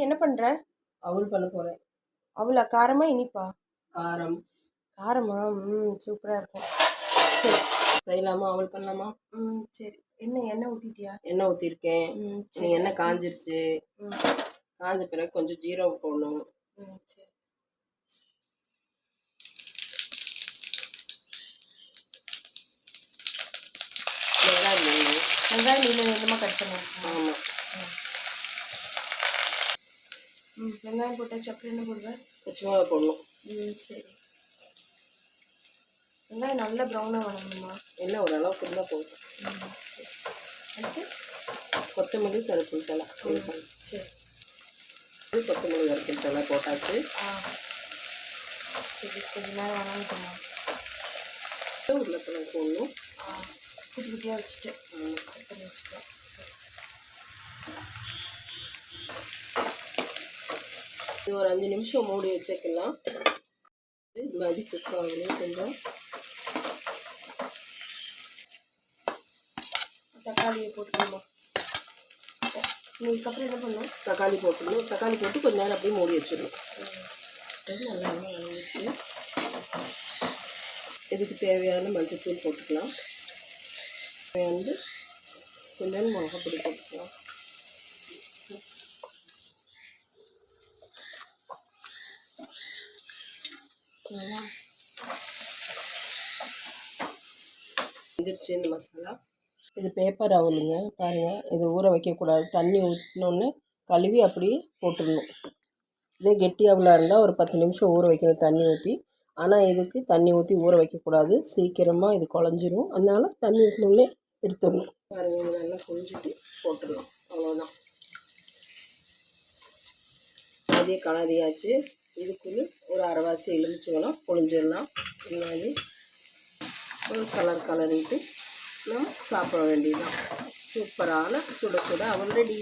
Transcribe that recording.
என்ன பண்ற? அவல் பண்ண போறேன். அவளா? காரமா இனிப்பா? காரம். காரமா? சூப்பரா இருக்கும். சரி, செய்யலாமா? அவல் பண்ணலாமா? சரி. எண்ணெய் ஊத்திட்டியா? எண்ணெய் ஊற்றிருக்கேன். சரி. எண்ணெய் காஞ்சிருச்சு. காஞ்ச பிறகு கொஞ்சம் ஜீரகம் போடணும். சரி. வெங்காயம் நீளமாக கட் பண்ணுவோம். ஆமாம். வெங்காயம் போட்டாச்சு. அப்புறம் என்ன போடுவேன்? பச்சை மிளகா போடணும். சரி. வெங்காயம் நல்லா ப்ரௌனாக வணங்கணுமா? எல்லாம் ஓரளவுக்கு இருந்தால் போதும். அடுத்து கொத்தமல்லி கருவேப்பிலை தழை. சரி. கொத்தமல்லி கருவேப்பிலை தழை போட்டாச்சு. சரி, கொஞ்ச நேரம் வணங்கட்டுமா? உருளைக்கிழங்கு போடணும். குட்டி குட்டியாக வச்சுட்டு கட் பண்ணி வச்சுக்கலாம். இது ஒரு 5 நிமிஷம் மூடி வச்சுக்கலாம். இது மாதிரி குக் ஆகணும். கொஞ்சம் தக்காளியை போட்டுக்கணுமா? இதுக்கப்புறம் என்ன பண்ணணும்? தக்காளி போட்டுடணும். தக்காளி போட்டு கொஞ்ச நேரம் அப்படியே மூடி வச்சிடணும். நல்லா வதங்கிடுச்சு. இதுக்கு தேவையான மஞ்சள்தூள் போட்டுக்கலாம். வந்து கொஞ்சம் மிளகாப்பொடி போட்டுக்கலாம். வந்துருச்சு இந்த மசாலா. இது பேப்பர் அவலுங்க. பாருங்கள், இது ஊற வைக்கக்கூடாது. தண்ணி ஊற்றினோன்னு கழுவி அப்படியே போட்டுடணும். இதே கெட்டி அவலாக இருந்தால் ஒரு 10 நிமிஷம் ஊற வைக்கணும் தண்ணி ஊற்றி. ஆனால் இதுக்கு தண்ணி ஊற்றி ஊற வைக்கக்கூடாது. சீக்கிரமாக இது குழஞ்சிரும். அதனால் தண்ணி ஊற்றினோடனே எடுத்துடணும். பாருங்கள், இது நல்லா புழிஞ்சிட்டு போட்டுடலாம். அவ்வளோதான். அதே கலதியாச்சு. இதுக்குள்ளே ஒரு அரைவாசி எலுமிச்சம்பழம் புழிஞ்சிடலாம். இது மாதிரி ஒரு கலரிட்டு நம்ம சாப்பிட வேண்டியதுதான். சூப்பரான சுட சுட அவல் ரெடி.